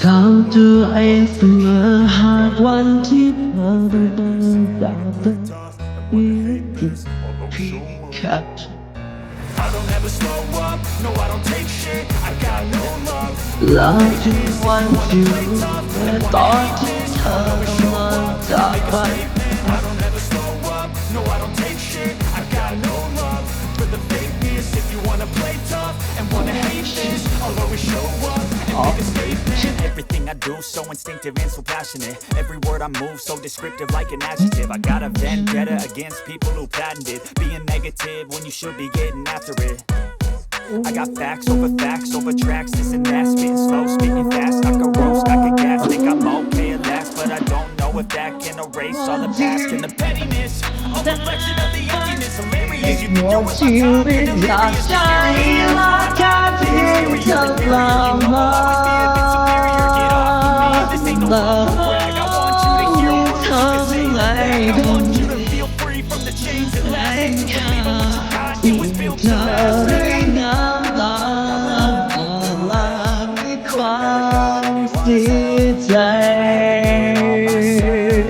ถามตัวเองเสมอหากวันที่เธอได้เดินจากไปครับแล้วถึงวันที่รู้และตอนที่เธอกำลังจากไปEverything I do so instinctive and so passionate. Every word I move so descriptive like an adjective. I got a vendetta against people who patented being negative when you should be getting after it. I got facts over tracks, this and that, spitting slow, speaking fast, I could roast, I could gas, think I'm okay at last, but I don't know if that can erase all the past and the pettiness, a reflection of the emptiness, hilarious, you think you're worth my time, and delirious, the scariest, like I feel till love.เธอไม่คนที่และที่เธอด้วยน้ำตาและความเสียใจ